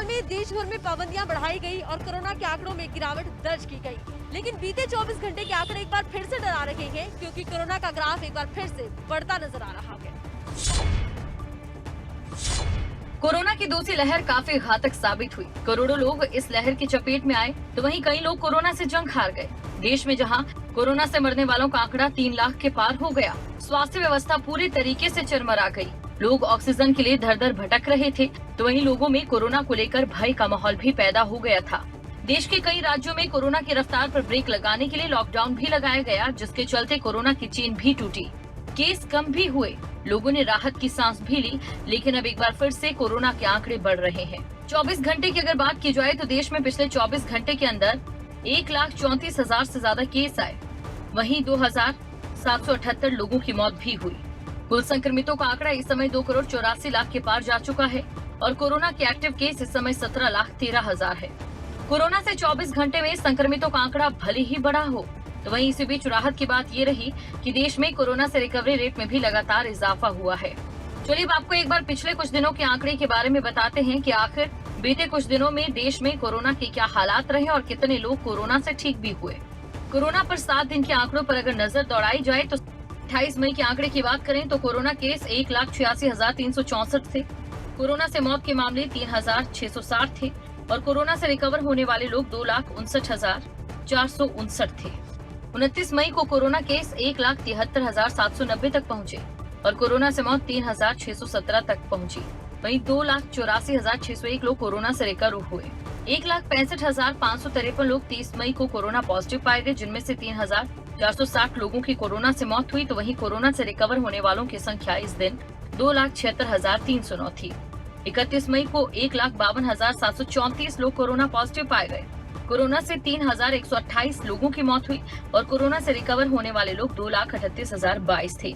साल में देश भर में पाबंदियां बढ़ाई गई और कोरोना के आंकड़ों में गिरावट दर्ज की गई। लेकिन बीते 24 घंटे के आंकड़े एक बार फिर से डरा रहे हैं, क्योंकि कोरोना का ग्राफ एक बार फिर से बढ़ता नजर आ रहा है। कोरोना की दूसरी लहर काफी घातक साबित हुई। करोड़ों लोग इस लहर की चपेट में आए, तो वहीं कई लोग कोरोना से जंग हार गए। देश में जहां कोरोना से मरने वालों का आंकड़ा 3 लाख के पार हो गया, स्वास्थ्य व्यवस्था पूरी तरीके से चरमरा गई। लोग ऑक्सीजन के लिए धर धर भटक रहे थे, तो वहीं लोगों में कोरोना को लेकर भय का माहौल भी पैदा हो गया था। देश के कई राज्यों में कोरोना की रफ्तार पर ब्रेक लगाने के लिए लॉकडाउन भी लगाया गया, जिसके चलते कोरोना की चेन भी टूटी, केस कम भी हुए, लोगों ने राहत की सांस भी ली। लेकिन अब एक बार फिर से कोरोना के आंकड़े बढ़ रहे हैं। 24 घंटे की अगर बात की जाए तो देश में पिछले 24 घंटे के अंदर 1,34,000 से ज्यादा केस आए। वहीं 2,778 लोगों की मौत भी हुई। कुल संक्रमितों का आंकड़ा इस समय 2,84,00,000 के पार जा चुका है और कोरोना के एक्टिव केस इस समय 17,13,000 है। कोरोना से 24 घंटे में संक्रमितों का आंकड़ा भले ही बढ़ा हो, तो वहीं इसी बीच राहत की बात ये रही कि देश में कोरोना से रिकवरी रेट में भी लगातार इजाफा हुआ है। चलिए अब आपको एक बार पिछले कुछ दिनों के आंकड़े के बारे में बताते हैं कि आखिर बीते कुछ दिनों में देश में कोरोना के क्या हालात रहे और कितने लोग कोरोना से ठीक भी हुए। कोरोना पर 7 दिन के आंकड़ों पर अगर नजर दौड़ाई जाए तो 28 मई के आंकड़े की बात करें तो कोरोना केस 1,86,364 थे। कोरोना से मौत के मामले 3,660 थे और कोरोना से रिकवर होने वाले लोग 2,59,459 थे। 29 मई को कोरोना केस 1,73,790 तक पहुंचे और कोरोना से मौत 3,617 तक पहुंची। वहीं 2,84,601 लोग कोरोना से रिकवर हुए। 1,65,553 लोग 30 मई को कोरोना पॉजिटिव पाए गए, जिनमें से 3,460 लोगों की कोरोना से मौत हुई। तो वहीं कोरोना से रिकवर होने वालों की संख्या इस दिन 2,76,309 थी। 31 मई को 1,52,734 लोग कोरोना पॉजिटिव पाए गए। कोरोना से 3,128 लोगों की मौत हुई और कोरोना से रिकवर होने वाले लोग 2,38,022 थे।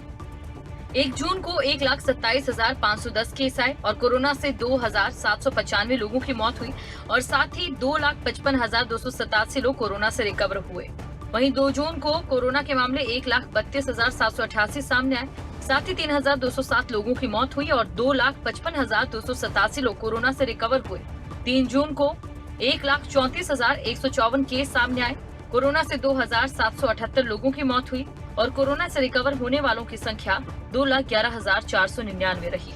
1 जून को 1,27,510 केस आए और कोरोना से 2,795 लोगों की मौत हुई और साथ ही 2,55,287 लोग कोरोना से रिकवर हुए। वहीं 2 जून को कोरोना के मामले 1,32,788 सामने आए, साथ ही 3,207 लोगों की मौत हुई और 2,55,287 लोग कोरोना से रिकवर हुए। 3 जून को 1,34,154 केस सामने आए, कोरोना से 2,778 लोगों की मौत हुई और कोरोना से रिकवर होने वालों की संख्या 2,11,499 रही।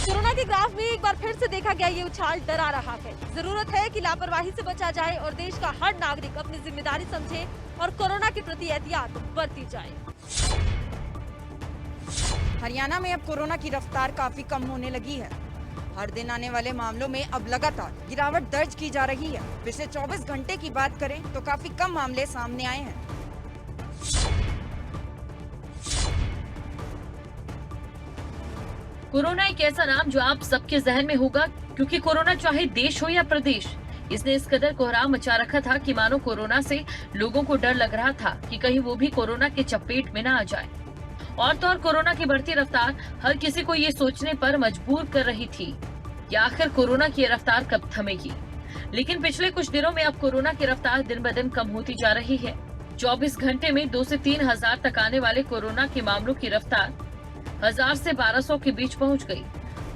कोरोना के ग्राफ में एक बार फिर से देखा गया ये उछाल डरा रहा है। जरूरत है कि लापरवाही से बचा जाए और देश का हर नागरिक अपनी जिम्मेदारी समझे और कोरोना के प्रति एहतियात बरती जाए। हरियाणा में अब कोरोना की रफ्तार काफी कम होने लगी है। हर दिन आने वाले मामलों में अब लगातार गिरावट दर्ज की जा रही है। पिछले 24 घंटे की बात करें तो काफी कम मामले सामने आए हैं। कोरोना एक ऐसा नाम जो आप सबके जहन में होगा, क्योंकि कोरोना चाहे देश हो या प्रदेश, इसने इस कदर कोहराम मचा रखा था कि मानो कोरोना से लोगों को डर लग रहा था कि कहीं वो भी कोरोना के चपेट में न आ जाए। और तो और कोरोना की बढ़ती रफ्तार हर किसी को ये सोचने पर मजबूर कर रही थी कि आखिर कोरोना की रफ्तार कब थमेगी। लेकिन पिछले कुछ दिनों में अब कोरोना की रफ्तार दिन ब दिन कम होती जा रही है। 24 घंटे में 2 से 3 हजार तक आने वाले कोरोना के मामलों की रफ्तार 1000 से 1200 के बीच पहुंच गई।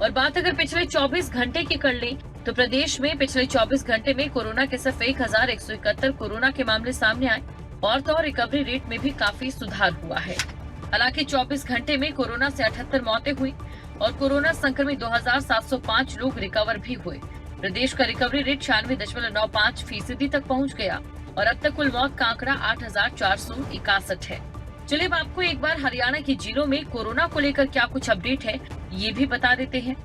और बात अगर पिछले 24 घंटे की कर लें तो प्रदेश में पिछले 24 घंटे में कोरोना के सिर्फ 1,171 कोरोना के मामले सामने आए और तो और रिकवरी रेट में भी काफी सुधार हुआ है। हालांकि 24 घंटे में कोरोना से 78 मौतें हुई और कोरोना संक्रमित 2,705 लोग रिकवर भी हुए। प्रदेश का रिकवरी रेट 96.95% तक पहुंच गया और अब तक कुल मौत का आंकड़ा 8,461 है। चलिए अब आपको एक बार हरियाणा के जिलों में कोरोना को लेकर क्या कुछ अपडेट है ये भी बता देते हैं।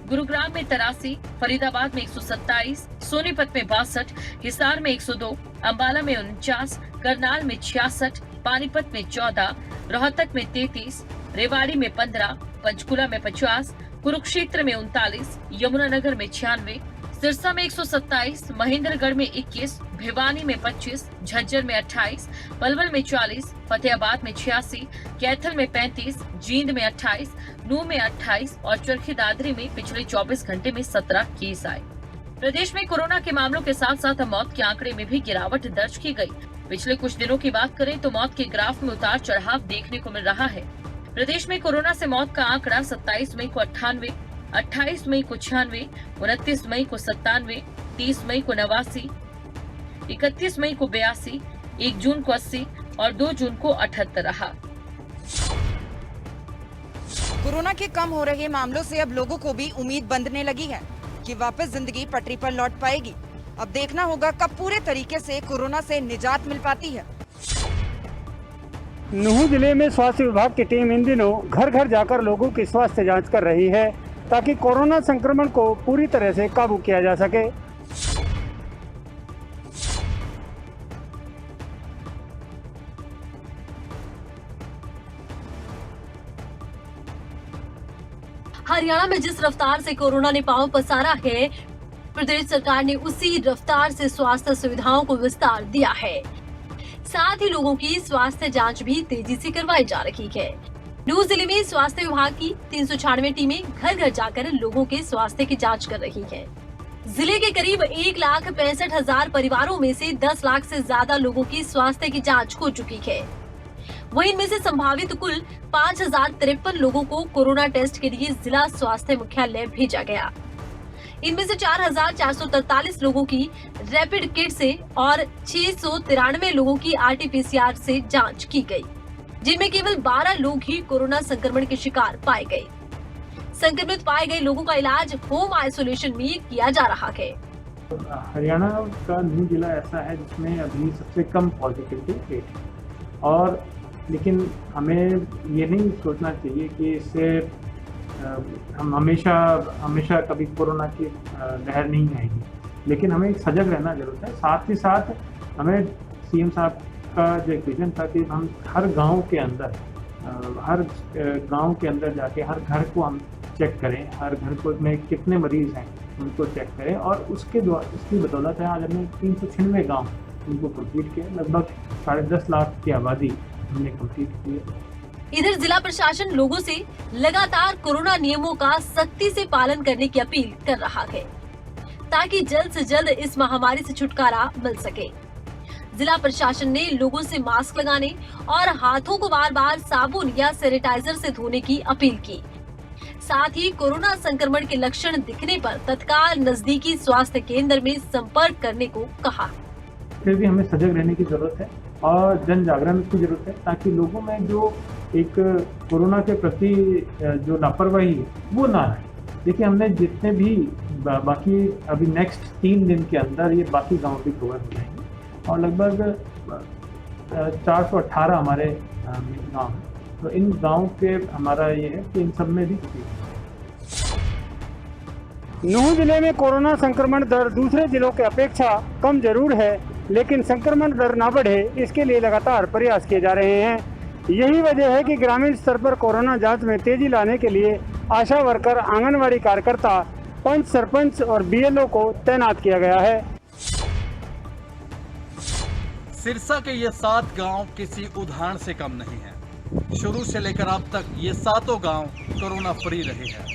गुरुग्राम में 83, फरीदाबाद में 127, सोनीपत में 62, हिसार में 102, अम्बाला में 49, करनाल में 66, पानीपत में 14, रोहतक में 33, रेवाड़ी में 15, पंचकुला में 50, कुरुक्षेत्र में 39, यमुनानगर में 96, सिरसा में 127, महेंद्रगढ़ में 21, भिवानी में 25, झज्जर में 28, पलवल में 40, फतेहाबाद में 86, कैथल में 35, जींद में 28, नूंह में 28 और चरखी दादरी में पिछले 24 घंटे में 17 केस आए। प्रदेश में कोरोना के मामलों के साथ साथ मौत के आंकड़े में भी गिरावट दर्ज की गई। पिछले कुछ दिनों की बात करें तो मौत के ग्राफ में उतार चढ़ाव देखने को मिल रहा है। प्रदेश में कोरोना से मौत का आंकड़ा 27 मई को 98, 28 मई को 96, 29 मई को 97, 30 मई को 89, 31 मई को 82, 1 जून को 80 और 2 जून को 78 रहा। कोरोना के कम हो रहे मामलों से अब लोगों को भी उम्मीद बंधने लगी है कि वापस जिंदगी पटरी पर लौट पाएगी। अब देखना होगा कब पूरे तरीके से कोरोना से निजात मिल पाती है। नूंह जिले में स्वास्थ्य विभाग की टीम इन दिनों घर घर जाकर लोगों की स्वास्थ्य जांच कर रही है ताकि कोरोना संक्रमण को पूरी तरह से काबू किया जा सके। हरियाणा में जिस रफ्तार से कोरोना ने पांव पसारा है, प्रदेश सरकार ने उसी रफ्तार से स्वास्थ्य सुविधाओं को विस्तार दिया है। साथ ही लोगों की स्वास्थ्य जांच भी तेजी से करवाई जा रही है। नूंह जिले में स्वास्थ्य विभाग की 396 टीमें घर घर जाकर लोगों के स्वास्थ्य की जांच कर रही हैं। जिले के करीब 1,65,000 परिवारों में से 10 लाख से ज्यादा लोगों की स्वास्थ्य की जांच हो चुकी है। वहीं इनमें से संभावित कुल 5,053 लोगों को कोरोना टेस्ट के लिए जिला स्वास्थ्य मुख्यालय भेजा गया। इनमें से 4,443 लोगों की रैपिड किट से और 693 लोगों की RT-PCR से जांच की गई, जिनमें केवल 12 लोग ही कोरोना संक्रमण के शिकार पाए गए। संक्रमित पाए गए लोगों का इलाज होम आइसोलेशन में किया जा रहा है। हरियाणा का नूंह जिला ऐसा है जिसमें अभी सबसे कम पॉजिटिविटी रेट है और लेकिन हमें ये नहीं सोचना चाहिए कि इससे हम हमेशा कभी कोरोना की लहर नहीं आएगी, लेकिन हमें सजग रहना जरूरत है। साथ ही साथ हमें CM साहब का जो एक विजन था कि हम हर गांव के अंदर जाके हर घर को हम चेक करें, हर घर को में कितने मरीज हैं उनको चेक करें और उसकी बदौलत है आज हमने 396 गाँव उनको कंप्लीट किया। लगभग 10.5 लाख की आबादी हमने कंप्लीट की है। इधर जिला प्रशासन लोगों से लगातार कोरोना नियमों का सख्ती से पालन करने की अपील कर रहा है ताकि जल्द से जल्द इस महामारी से छुटकारा मिल सके। जिला प्रशासन ने लोगों से मास्क लगाने और हाथों को बार बार साबुन या सैनिटाइजर से धोने की अपील की। साथ ही कोरोना संक्रमण के लक्षण दिखने पर तत्काल नजदीकी स्वास्थ्य केंद्र में संपर्क करने को कहा। फिर भी हमें सजग रहने की जरूरत है और जन जागरण की जरूरत है ताकि लोगों में जो एक कोरोना के प्रति जो लापरवाही है वो ना रहे। देखिए हमने जितने भी बाकी अभी नेक्स्ट 3 दिन के अंदर ये बाकी गांव भी कवर हो जाएंगे और लगभग 418 हमारे गांव हैं, तो इन गांव के हमारा ये है कि इन सब में भी नूंह जिले में कोरोना संक्रमण दर दूसरे जिलों के अपेक्षा कम जरूर है, लेकिन संक्रमण दर न बढ़े इसके लिए लगातार प्रयास किए जा रहे हैं। यही वजह है कि ग्रामीण स्तर पर कोरोना जांच में तेजी लाने के लिए आशा वर्कर, आंगनवाड़ी कार्यकर्ता, पंच, सरपंच और BLO को तैनात किया गया है। सिरसा के ये 7 गांव किसी उदाहरण से कम नहीं है। शुरू से लेकर अब तक ये 7 गांव कोरोना फ्री रहे हैं।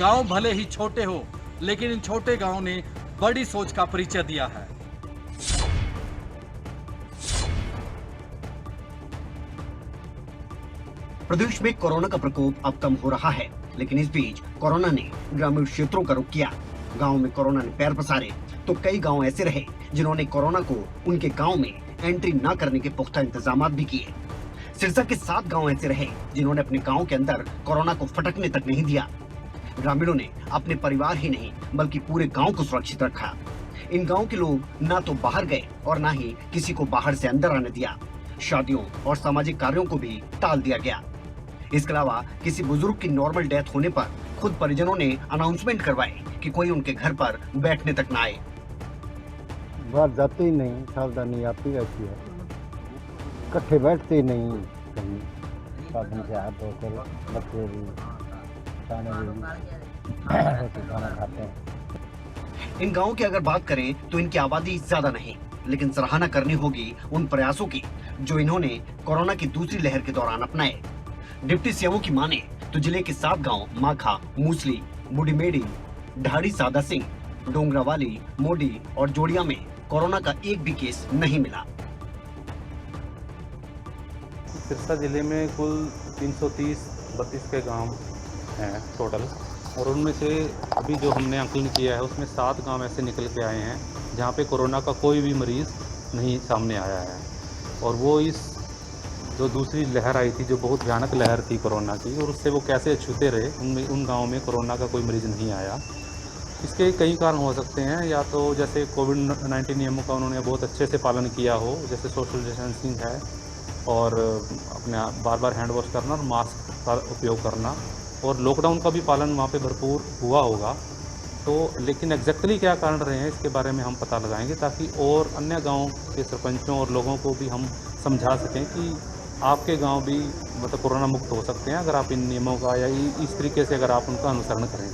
गांव भले ही छोटे हो, लेकिन इन छोटे गांव ने बड़ी सोच का परिचय दिया है। प्रदेश में कोरोना का प्रकोप अब कम हो रहा है, लेकिन इस बीच कोरोना ने ग्रामीण क्षेत्रों का रुख किया। गांव में कोरोना ने पैर पसारे तो कई गांव ऐसे रहे जिन्होंने कोरोना को उनके गांव में एंट्री न करने के पुख्ता इंतजाम भी किए। सिरसा के 7 गांव ऐसे रहे जिन्होंने अपने गांव के अंदर कोरोना को फटकने तक नहीं दिया। ग्रामीणों ने अपने परिवार ही नहीं बल्कि पूरे गांव को सुरक्षित रखा। इन गांव के लोग ना तो बाहर गए और ना ही किसी को बाहर से अंदर आने दिया। शादियों और सामाजिक कार्यों को भी टाल दिया गया। इसके अलावा किसी बुजुर्ग की नॉर्मल डेथ होने पर खुद परिजनों ने अनाउंसमेंट करवाए कि कोई उनके घर पर बैठने तक न आए। बाहर जाते ही नहीं, सावधानी आती रहती है, इकट्ठे बैठते ही नहीं, कहीं साधन से हाथ धोकर बच्चे भी खाना खाते हैं। इन गाँव की अगर बात करें तो इनकी आबादी ज्यादा नहीं, लेकिन सराहना करनी होगी उन प्रयासों की जो इन्होंने कोरोना की दूसरी लहर के दौरान अपनाए। डिप्टी सीएमओ की माने तो जिले के 7 गांव माखा, मूसली, बुढ़ीमेड़ी, ढाड़ी सादा सिंह, डोंगरावाली, मोडी और जोड़िया में कोरोना का एक भी केस नहीं मिला। सिरसा जिले में कुल 332 के गांव हैं टोटल, और उनमें से अभी जो हमने आकलन किया है उसमें 7 गांव ऐसे निकल के आए हैं जहां पे कोरोना का कोई भी मरीज़ नहीं सामने आया है। और वो इस जो दूसरी लहर आई थी, जो बहुत भयानक लहर थी कोरोना की, और उससे वो कैसे अछूते रहे, उन गाँव में कोरोना का कोई मरीज़ नहीं आया। इसके कई कारण हो सकते हैं, या तो जैसे कोविड-19 नियमों का उन्होंने बहुत अच्छे से पालन किया हो, जैसे सोशल डिस्टेंसिंग है और अपने बार बार हैंड वॉश करना और मास्क का उपयोग करना, और लॉकडाउन का भी पालन वहाँ पे भरपूर हुआ होगा। तो लेकिन एग्जैक्टली क्या कारण रहे हैं इसके बारे में हम पता लगाएंगे, ताकि और अन्य गाँव के सरपंचों और लोगों को भी हम समझा सकें कि आपके गांव भी मतलब कोरोना मुक्त हो सकते हैं अगर आप इन नियमों का या इस तरीके से अगर आप उनका अनुसरण करें।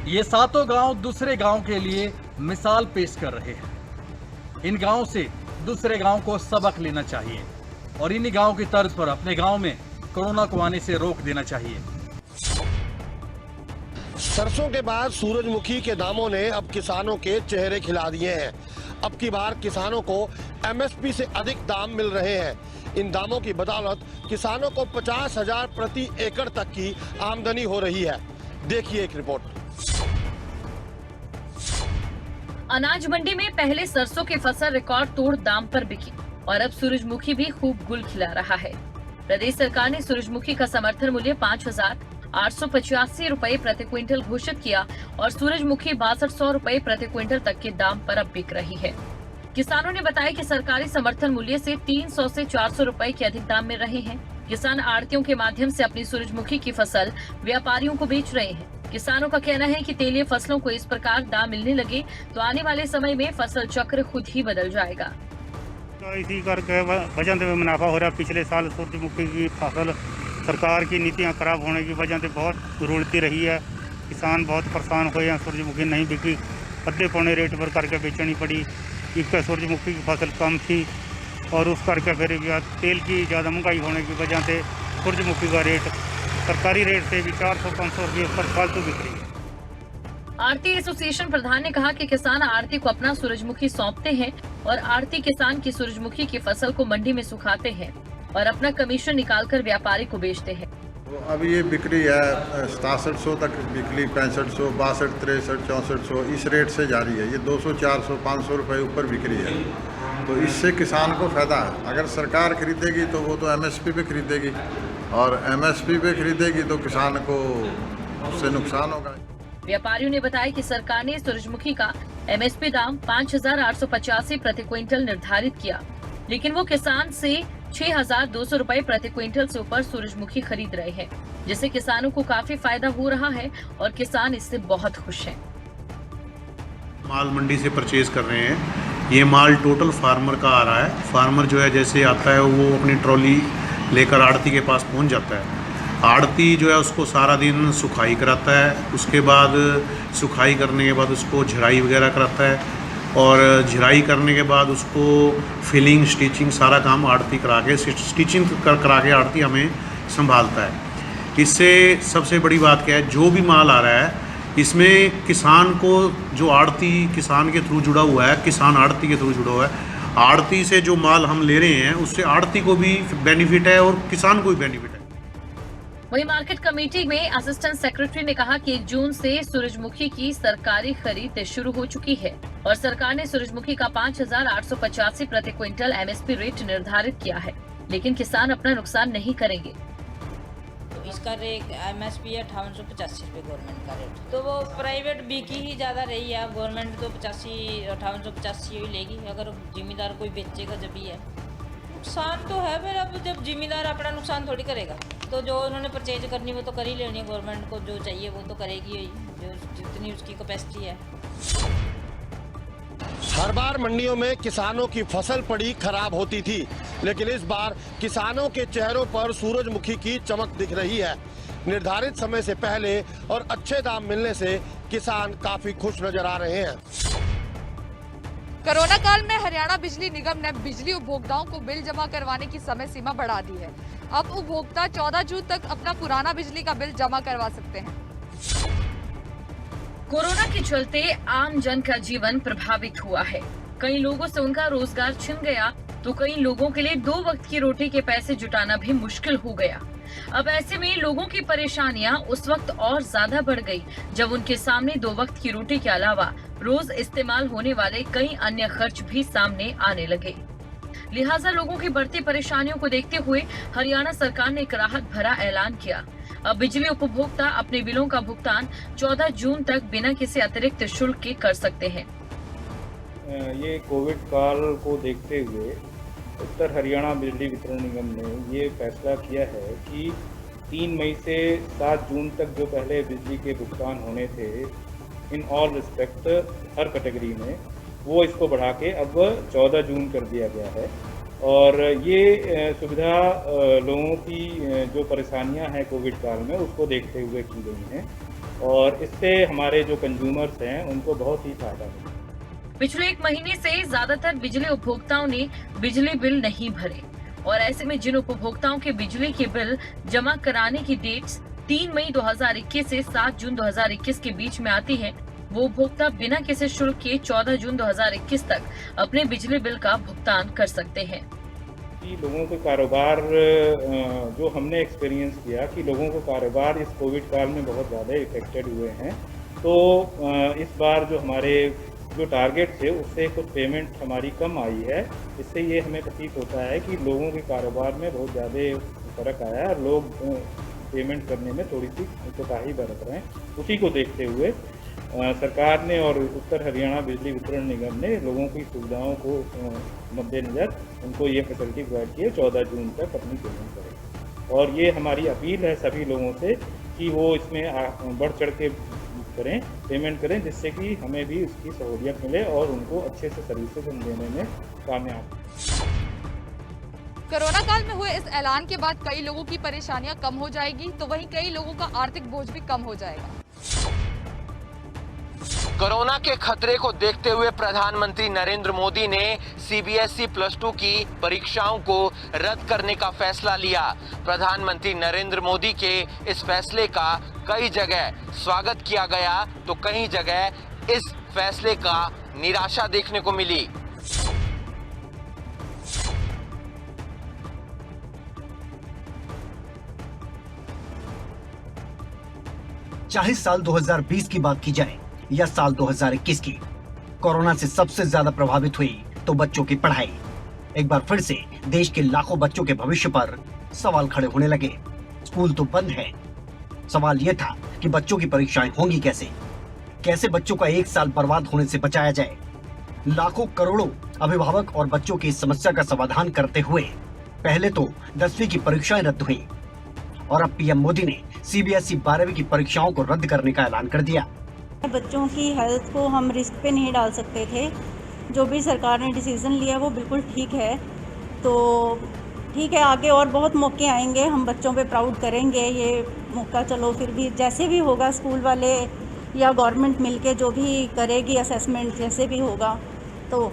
ये 7 गांव दूसरे गांव के लिए मिसाल पेश कर रहे हैं। इन गांव से दूसरे गांव को सबक लेना चाहिए और इन्हीं गांव की तर्ज पर अपने गांव में कोरोना को आने से रोक देना चाहिए। सरसों के बाद सूरजमुखी के दामों ने अब किसानों के चेहरे खिला दिए हैं। अब की बार किसानों को एमएसपी से अधिक दाम मिल रहे हैं। इन दामों की बदौलत किसानों को 50,000 प्रति एकड़ तक की आमदनी हो रही है। देखिए एक रिपोर्ट। अनाज मंडी में पहले सरसों की फसल रिकॉर्ड तोड़ दाम पर बिकी और अब सूरजमुखी भी खूब गुल खिला रहा है। प्रदेश सरकार ने सूरजमुखी का समर्थन मूल्य 5,885 रुपए प्रति क्विंटल घोषित किया और सूरजमुखी 6200 रुपए प्रति क्विंटल तक के दाम पर अब बिक रही है। किसानों ने बताया कि सरकारी समर्थन मूल्य से 300 से 400 रुपए के अधिक दाम मिल रहे हैं। किसान आड़तियों के माध्यम से अपनी सूरजमुखी की फसल व्यापारियों को बेच रहे हैं। किसानों का कहना है कि तेलीय फसलों को इस प्रकार दाम मिलने लगे तो आने वाले समय में फसल चक्र खुद ही बदल जाएगा। तो इसी करके वजह से मुनाफा हो रहा है। पिछले साल सूरजमुखी की फसल सरकार की नीतियां खराब होने की वजह से बहुत रुलती रही है। किसान बहुत परेशान हुए हैं। सूरजमुखी नहीं बिकी, आधे पौने रेट पर करके बेचनी पड़ी। एक सूरजमुखी की फसल कम थी और उस करके फिर तेल की ज़्यादा महंगाई होने की वजह से सूरजमुखी का रेट सरकारी रेट से भी 400-500 रुपये पर फालतू बिक रही है। आड़ती एसोसिएशन प्रधान ने कहा कि किसान आड़ती को अपना सूरजमुखी सौंपते हैं और आड़ती किसान की सूरजमुखी की फसल को मंडी में सुखाते हैं और अपना कमीशन निकालकर व्यापारी को बेचते हैं। तो अब ये बिक्री है 6700 तक बिक्री, 6500, 62, 63, 6400 इस रेट से जारी है। ये 200, 400, 500 रुपये ऊपर बिक्री है। तो इससे किसान को फायदा है। अगर सरकार खरीदेगी तो वो तो एमएसपी पे खरीदेगी और एमएसपी पे खरीदेगी तो किसान को उससे नुकसान होगा। व्यापारियों ने बताया कि सरकार ने सूरजमुखी का एमएसपी दाम 5,885 प्रति क्विंटल निर्धारित किया, लेकिन वो किसान से 6,200 रुपए प्रति क्विंटल से ऊपर सूरजमुखी खरीद रहे हैं, जिससे किसानों को काफी फायदा हो रहा है और किसान इससे बहुत खुश हैं। माल मंडी से परचेज कर रहे हैं। ये माल टोटल फार्मर का आ रहा है। फार्मर जो है जैसे आता है वो अपनी ट्रॉली लेकर आड़ती के पास पहुंच जाता है। आड़ती जो है उसको सारा दिन सुखाई कराता है। उसके बाद सुखाई करने के बाद उसको झराई वगैरह कराता है और झराई करने के बाद उसको फिलिंग, स्टिचिंग सारा काम आड़ती करा के, स्टिचिंग करा के आड़ती हमें संभालता है। इससे सबसे बड़ी बात क्या है, जो भी माल आ रहा है इसमें किसान को, जो आड़ती किसान के थ्रू जुड़ा हुआ है, किसान आड़ती के थ्रू जुड़ा हुआ है, आड़ती से जो माल हम ले रहे हैं उससे आड़ती को भी बेनिफिट है और किसान को भी बेनिफिट है। वहीं मार्केट कमेटी में असिस्टेंट सेक्रेटरी ने कहा कि 1 जून से सूरजमुखी की सरकारी खरीद शुरू हो चुकी है और सरकार ने सूरजमुखी का 5,885 प्रति क्विंटल एमएसपी रेट निर्धारित किया है, लेकिन किसान अपना नुकसान नहीं करेंगे। तो इसका रेट एमएसपी है 5885 रुपये गवर्नमेंट का रेट। तो वो प्राइवेट बिकी ही ज़्यादा रही है। गवर्नमेंट तो 5885 ही लेगी अगर जिम्मेदार कोई बेचेगा जब ही है। नुकसान तो है फिर, अब जब जिम्मेदार अपना नुकसान थोड़ी करेगा। तो जो उन्होंने परचेज करनी वो तो कर ही लेनी है। गवर्नमेंट को जो चाहिए वो तो करेगी ही, जो जितनी उसकी कैपेसिटी है। हर बार मंडियों में किसानों की फसल पड़ी खराब होती थी, लेकिन इस बार किसानों के चेहरों पर सूरजमुखी की चमक दिख रही है। निर्धारित समय से पहले और अच्छे दाम मिलने से किसान काफी खुश नजर आ रहे हैं। कोरोना काल में हरियाणा बिजली निगम ने बिजली उपभोक्ताओं को बिल जमा करवाने की समय सीमा बढ़ा दी है। अब उपभोक्ता 14 जून तक अपना पुराना बिजली का बिल जमा करवा सकते हैं। कोरोना के चलते आम जन का जीवन प्रभावित हुआ है। कई लोगों से उनका रोजगार छिन गया तो कई लोगों के लिए 2 वक्त की रोटी के पैसे जुटाना भी मुश्किल हो गया। अब ऐसे में लोगों की परेशानियां उस वक्त और ज्यादा बढ़ गई जब उनके सामने 2 वक्त की रोटी के अलावा रोज इस्तेमाल होने वाले कई अन्य खर्च भी सामने आने लगे। लिहाजा लोगों की बढ़ती परेशानियों को देखते हुए हरियाणा सरकार ने एक राहत भरा ऐलान किया। अब बिजली उपभोक्ता अपने बिलों का भुगतान 14 जून तक बिना किसी अतिरिक्त शुल्क के कर सकते हैं। ये कोविड काल को देखते हुए उत्तर हरियाणा बिजली वितरण निगम ने ये फैसला किया है कि 3 मई से 7 जून तक जो पहले बिजली के भुगतान होने थे in all respect her category में, वो इसको बढ़ा के अब 14 जून कर दिया गया है। और ये सुविधा लोगों की जो परेशानियां हैं कोविड काल में उसको देखते हुए की गई हैं और इससे हमारे जो कंज्यूमर्स हैं उनको बहुत ही फायदा है। पिछले 1 महीने से ज्यादातर बिजली उपभोक्ताओं ने बिजली बिल नहीं भरे और ऐसे में जिन उपभोक्ताओं के बिजली के बिल जमा कराने की डेट्स 3 मई 2021 से 7 जून 2021 के बीच में आती है, वो उपभोक्ता बिना किसी शुल्क के 14 जून 2021 तक अपने बिजली बिल का भुगतान कर सकते हैं। लोगों के कारोबार जो हमने एक्सपीरियंस किया कि लोगों को कारोबार इस कोविड काल में बहुत ज़्यादा इफेक्टेड हुए हैं, तो इस बार जो हमारे जो टारगेट थे उससे कुछ पेमेंट हमारी कम आई है। इससे ये हमें प्रतीत होता है कि लोगों के कारोबार में बहुत ज़्यादा फर्क आया है और लोग पेमेंट करने में थोड़ी सी कोताही बरत रहे हैं। उसी को देखते हुए सरकार ने और उत्तर हरियाणा बिजली वितरण निगम ने लोगों की सुविधाओं को मद्देनज़र उनको ये फैसिलिटी प्रोवाइड की है 14 जून तक अपनी पेमेंट करें। और ये हमारी अपील है सभी लोगों से कि वो इसमें बढ़ चढ़ के करें, पेमेंट करें, जिससे कि हमें भी उसकी सहूलियत मिले और उनको अच्छे से सर्विसेज देने में कामयाब। कोरोना काल में हुए इस ऐलान के बाद कई लोगों की परेशानियां कम हो जाएगी, तो वहीं कई लोगों का आर्थिक बोझ भी कम हो जाएगा। कोरोना के खतरे को देखते हुए प्रधानमंत्री नरेंद्र मोदी ने सीबीएसई प्लस 2 की परीक्षाओं को रद्द करने का फैसला लिया। प्रधानमंत्री नरेंद्र मोदी के इस फैसले का कई जगह स्वागत किया गया, तो कई जगह इस फैसले का निराशा देखने को मिली। चाहे साल 2020 की बात की जाए या साल 2021 की, कोरोना से सबसे ज्यादा प्रभावित हुई तो बच्चों की पढ़ाई। एक बार फिर से देश के लाखों बच्चों के भविष्य पर सवाल खड़े होने लगे। स्कूल तो बंद है, सवाल यह था कि बच्चों की परीक्षाएं होंगी कैसे? कैसे बच्चों का 1 साल बर्बाद होने से बचाया जाए? लाखों करोड़ों अभिभावक और बच्चों की इस समस्या का समाधान करते हुए पहले तो 10वीं की परीक्षाएं रद्द हुई और अब पीएम मोदी ने सीबीएसई 12वीं की परीक्षाओं को रद्द करने का ऐलान कर दिया। बच्चों की हेल्थ को हम रिस्क पे नहीं डाल सकते थे। जो भी सरकार ने डिसीजन लिया वो बिल्कुल ठीक है। तो ठीक है, आगे और बहुत मौके आएंगे, हम बच्चों पे प्राउड करेंगे ये मौका। चलो फिर भी जैसे भी होगा, स्कूल वाले या गवर्नमेंट मिलके जो भी करेगी असेसमेंट, जैसे भी होगा तो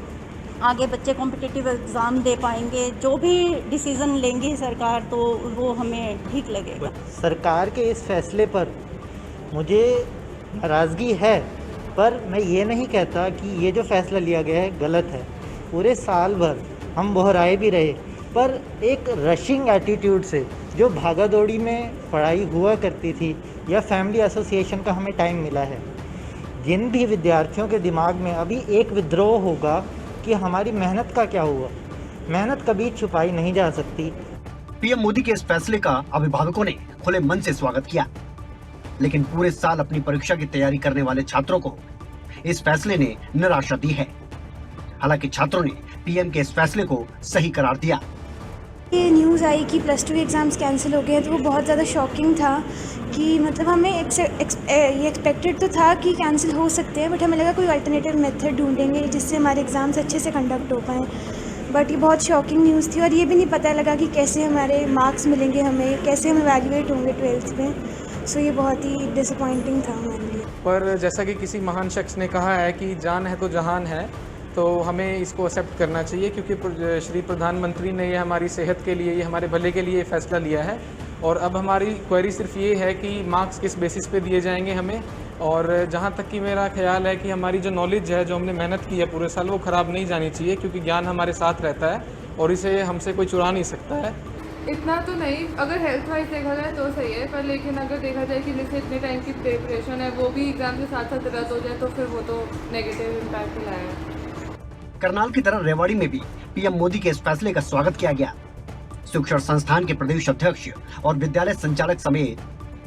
आगे बच्चे कॉम्पिटिटिव एग्ज़ाम दे पाएंगे। जो भी डिसीज़न लेंगी सरकार तो वो हमें ठीक लगेगा। सरकार के इस फैसले पर मुझे नाराज़गी है, पर मैं ये नहीं कहता कि ये जो फैसला लिया गया है गलत है। पूरे साल भर हम बहराए भी रहे, पर एक रशिंग एटीट्यूड से जो भागा दौड़ी में पढ़ाई हुआ करती थी या फैमिली एसोसिएशन का हमें टाइम मिला है, जिन भी विद्यार्थियों के दिमाग में अभी एक विद्रोह होगा कि हमारी मेहनत का क्या हुआ। मेहनत कभी छुपाई नहीं जा सकती। पीएम मोदी के इस फैसले का अभिभावकों ने खुले मन से स्वागत किया, लेकिन पूरे साल अपनी परीक्षा की तैयारी करने वाले छात्रों को इस फैसले ने निराशा दी है। हालांकि छात्रों ने पीएम के इस फैसले को सही करार दिया। ये न्यूज़ आई कि प्लस 2 एग्ज़ाम्स कैंसिल हो गए, तो वो बहुत ज़्यादा शॉकिंग था कि मतलब हमें ये एक्सपेक्टेड तो था कि कैंसिल हो सकते हैं, बट हमें लगा कोई अल्टरनेटिव मेथड ढूंढेंगे जिससे हमारे एग्ज़ाम्स अच्छे से कंडक्ट हो पाएँ। बट ये बहुत शॉकिंग न्यूज़ थी और ये भी नहीं पता लगा कि कैसे हमारे मार्क्स मिलेंगे, हमें कैसे हम इवैल्यूएट होंगे 12th में। सो ये बहुत ही डिसअपॉइंटिंग था हमारे लिए। पर जैसा कि किसी महान शख्स ने कहा है कि जान है तो जहान है, तो हमें इसको एक्सेप्ट करना चाहिए, क्योंकि श्री प्रधानमंत्री ने ये हमारी सेहत के लिए, ये हमारे भले के लिए फैसला लिया है। और अब हमारी क्वेरी सिर्फ ये है कि मार्क्स किस बेसिस पे दिए जाएंगे हमें। और जहाँ तक कि मेरा ख्याल है कि हमारी जो नॉलेज है, जो हमने मेहनत की है पूरे साल, वो ख़राब नहीं जानी चाहिए, क्योंकि ज्ञान हमारे साथ रहता है और इसे हमसे कोई चुरा नहीं सकता है। इतना तो नहीं, अगर हेल्थ वाइज देखा जाए तो सही है, पर लेकिन अगर देखा जाए कि जैसे इतने टाइम की प्रिपरेशन है वो भी एग्जाम के साथ साथ रद्द हो जाए तो फिर वो तो नेगेटिव इम्पैक्ट ही लाएगा। करनाल की तरह रेवाड़ी में भी पीएम मोदी के इस फैसले का स्वागत किया गया। शिक्षण संस्थान के प्रदेश अध्यक्ष और विद्यालय संचालक समेत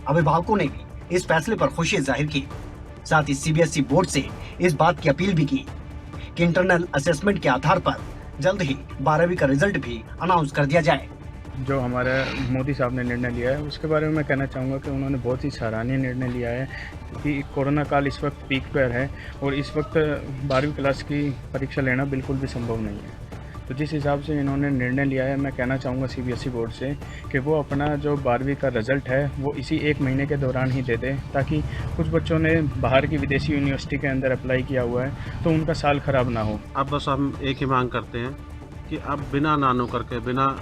अभिभावकों ने भी इस फैसले पर खुशी जाहिर की। साथ ही सीबीएसई बोर्ड से इस बात की अपील भी की कि इंटरनल असेसमेंट के आधार पर जल्द ही 12वीं का रिजल्ट भी अनाउंस कर दिया जाए। जो हमारे मोदी साहब ने निर्णय लिया है उसके बारे में मैं कहना चाहूँगा कि उन्होंने बहुत ही सराहनीय निर्णय लिया है, क्योंकि कोरोना काल इस वक्त पीक पर है और इस वक्त 12वीं क्लास की परीक्षा लेना बिल्कुल भी संभव नहीं है। तो जिस हिसाब से इन्होंने निर्णय लिया है, मैं कहना चाहूँगा सीबीएसई बोर्ड से कि वो अपना जो 12वीं का रिज़ल्ट है वो इसी 1 महीने के दौरान ही दे दे, ताकि कुछ बच्चों ने बाहर की विदेशी यूनिवर्सिटी के अंदर अप्लाई किया हुआ है तो उनका साल ख़राब ना हो। अब बस हम एक ही मांग करते हैं कि अब बिना नानो करके, बिना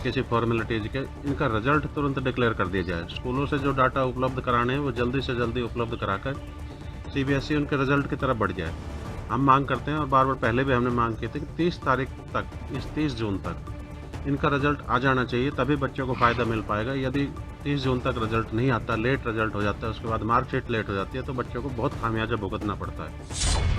किसी फॉर्मेलिटीज़ के इनका रिजल्ट तुरंत डिक्लेयर कर दिया जाए। स्कूलों से जो डाटा उपलब्ध कराने हैं वो जल्दी से जल्दी उपलब्ध कराकर सीबीएसई उनके रिजल्ट की तरफ बढ़ जाए। हम मांग करते हैं और बार बार पहले भी हमने मांग की थी कि 30 तारीख तक, इस 30 जून तक इनका रिजल्ट आ जाना चाहिए, तभी बच्चों को फ़ायदा मिल पाएगा। यदि 30 जून तक रिजल्ट नहीं आता, लेट रिजल्ट हो जाता है, उसके बाद मार्कशीट लेट हो जाती है, तो बच्चों को बहुत खामियाजा भुगतना पड़ता है।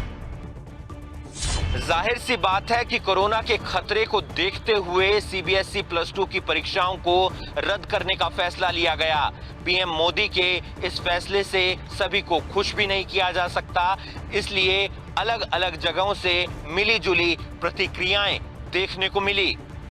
जाहिर सी बात है कि कोरोना के खतरे को देखते हुए सीबीएसई प्लस 2 की परीक्षाओं को रद्द करने का फैसला लिया गया। पीएम मोदी के इस फैसले से सभी को खुश भी नहीं किया जा सकता, इसलिए अलग अलग जगहों से मिली जुली प्रतिक्रियाएं देखने को मिली।